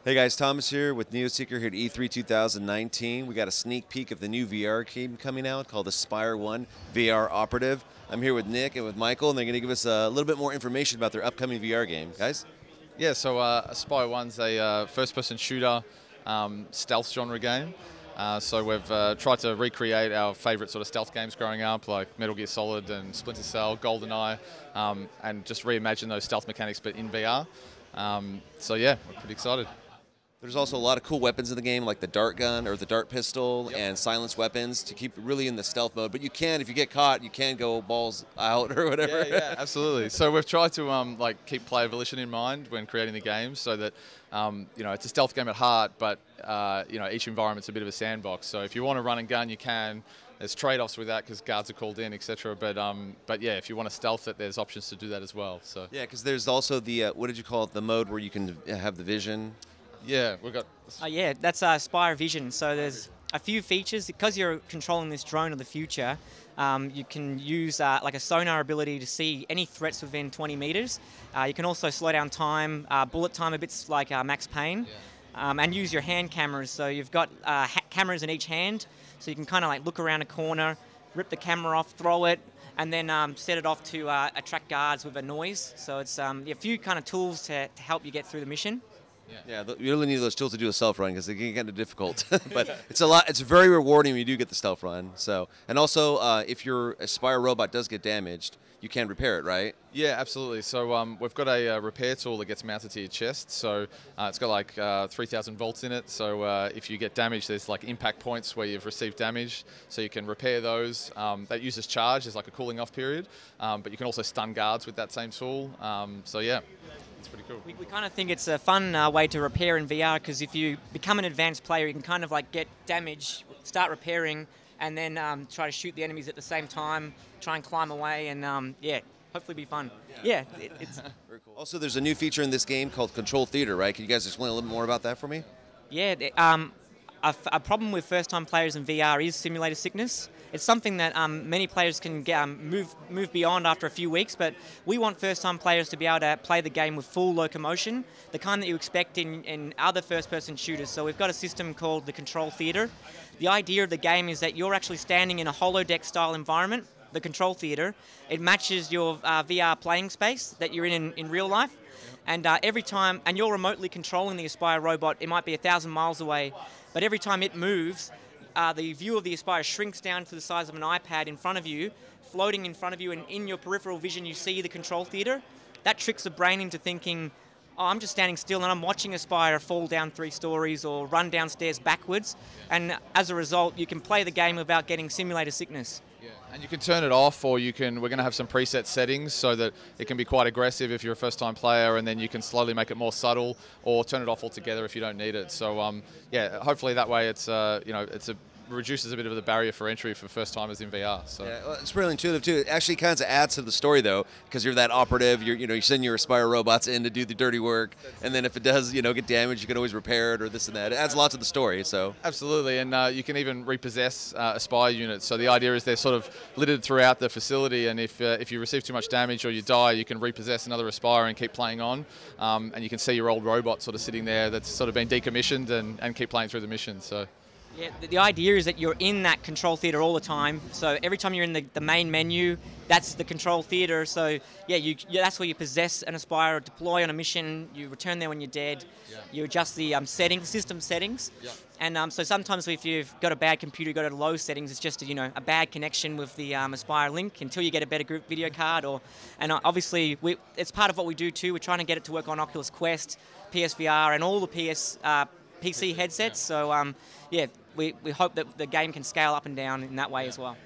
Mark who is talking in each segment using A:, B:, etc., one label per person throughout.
A: Hey guys, Thomas here with NeoSeeker here at E3 2019. We got a sneak peek of the new VR game coming out called Espire 1 VR Operative. I'm here with Nick and with Michael, and they're going to give us a little bit more information about their upcoming VR game. Guys?
B: Yeah, so Espire 1's a first-person shooter stealth genre game. So we've tried to recreate our favourite sort of stealth games growing up, like Metal Gear Solid and Splinter Cell, GoldenEye, and just reimagine those stealth mechanics but in VR. So yeah, we're pretty excited.
A: There's also a lot of cool weapons in the game, like the dart gun or the dart pistol, and silence weapons to keep it really in the stealth mode. But you can, if you get caught, you can go balls out or whatever.
B: Yeah, absolutely. So we've tried to like keep player volition in mind when creating the game, so that it's a stealth game at heart, but each environment's a bit of a sandbox. So if you want to run and gun, you can. There's trade-offs with that because guards are called in, etc. But yeah, if you want to stealth it, there's options to do that as well. So
A: yeah, because there's also the what did you call it? The mode where you can have the vision.
B: Yeah, we've got.
C: Yeah, that's Espire Vision. So there's a few features because you're controlling this drone of the future. You can use like a sonar ability to see any threats within 20 meters. You can also slow down time, bullet time a bit like Max Payne, and use your hand cameras. So you've got cameras in each hand, so you can kind of like look around a corner, rip the camera off, throw it, and then set it off to attract guards with a noise. So it's a few kind of tools to help you get through the mission.
A: Yeah, you really need those tools to do a stealth run because they can get kind of difficult. But it's a lot. It's very rewarding when you do get the stealth run. So, and also, if your Espire robot does get damaged, you can repair it, right?
B: Yeah, absolutely. So we've got a repair tool that gets mounted to your chest. So it's got like 3,000 volts in it. So if you get damaged, there's like impact points where you've received damage. So you can repair those. That uses charge. There's like a cooling off period. But you can also stun guards with that same tool. So yeah. It's pretty cool.
C: We kind of think it's a fun way to repair in VR because if you become an advanced player, you can kind of like get damage, start repairing, and then try to shoot the enemies at the same time, try and climb away, and hopefully be fun. Yeah, it's
A: very cool. Also, there's a new feature in this game called Control Theater, right? Can you guys explain a little bit more about that for me?
C: Yeah, a problem with first-time players in VR is simulator sickness. It's something that many players can move beyond after a few weeks, but we want first-time players to be able to play the game with full locomotion, the kind that you expect in other first-person shooters. So we've got a system called the Control Theater. The idea of the game is that you're actually standing in a holodeck-style environment, the Control Theater. It matches your VR playing space that you're in real life. And every time, and you're remotely controlling the Espire robot, it might be 1,000 miles away, but every time it moves, the view of the Espire shrinks down to the size of an iPad in front of you, floating in front of you, and in your peripheral vision you see the Control Theater. That tricks the brain into thinking, oh, I'm just standing still and I'm watching Espire fall down 3 stories or run downstairs backwards, and as a result you can play the game without getting simulator sickness.
B: Yeah, and you can turn it off, or we're going to have some preset settings so that it can be quite aggressive if you're a first-time player, and then you can slowly make it more subtle, or turn it off altogether if you don't need it. So yeah, hopefully that way reduces a bit of the barrier for entry for first-timers in VR. So.
A: Yeah, well, it's really intuitive too. It actually kind of adds to the story though, because you're that operative. You send your Espire robots in to do the dirty work, and then if it does get damaged, you can always repair it or this and that. It adds a lot to the story. So
B: absolutely, and you can even repossess Espire units. So the idea is they're sort of littered throughout the facility, and if you receive too much damage or you die, you can repossess another Espire and keep playing on, and you can see your old robot sort of sitting there that's sort of been decommissioned and keep playing through the mission. So.
C: Yeah, the idea is that you're in that Control Theater all the time. So every time you're in the main menu, that's the Control Theater. So yeah, that's where you possess an Espire, deploy on a mission. You return there when you're dead. Yeah. You adjust the system settings. Yeah. And so sometimes if you've got a bad computer, you go to low settings. It's just a bad connection with the Espire link until you get a better group video card. And obviously it's part of what we do too. We're trying to get it to work on Oculus Quest, PSVR, and all the PC headsets. So yeah, we hope that the game can scale up and down in that way as well.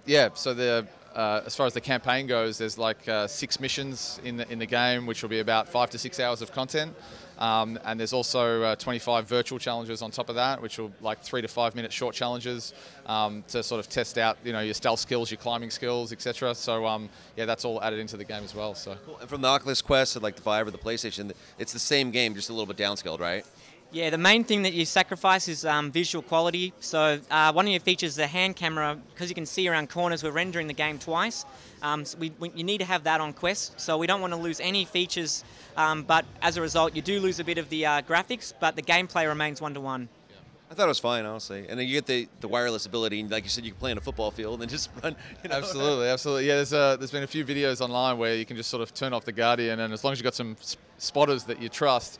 B: Yeah, so as far as the campaign goes, there's like 6 missions in the game, which will be about 5 to 6 hours of content. And there's also 25 virtual challenges on top of that, which will like 3 to 5 minute short challenges to sort of test out your stealth skills, your climbing skills, etc. So yeah, that's all added into the game as well. So
A: cool. And from the Oculus Quest to like the Vive or the PlayStation, it's the same game, just a little bit downscaled, right?
C: Yeah, the main thing that you sacrifice is visual quality. So one of your features is the hand camera, because you can see around corners. We're rendering the game twice. So you need to have that on Quest. So we don't want to lose any features, but as a result, you do lose a bit of the graphics, but the gameplay remains one-to-one.
A: I thought it was fine, honestly. And then you get the wireless ability, and like you said, you can play in a football field and then just run. You know?
B: Absolutely, absolutely. Yeah, there's been a few videos online where you can just sort of turn off the Guardian, and as long as you've got some spotters that you trust,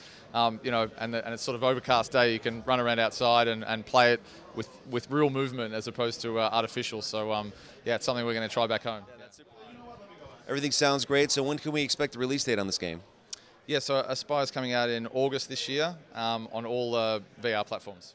B: you know, and it's sort of overcast day, you can run around outside and play it with real movement as opposed to artificial. So yeah, it's something we're going to try back home.
A: Everything sounds great. So when can we expect the release date on this game?
B: Yeah, so Espire is coming out in August this year on all VR platforms.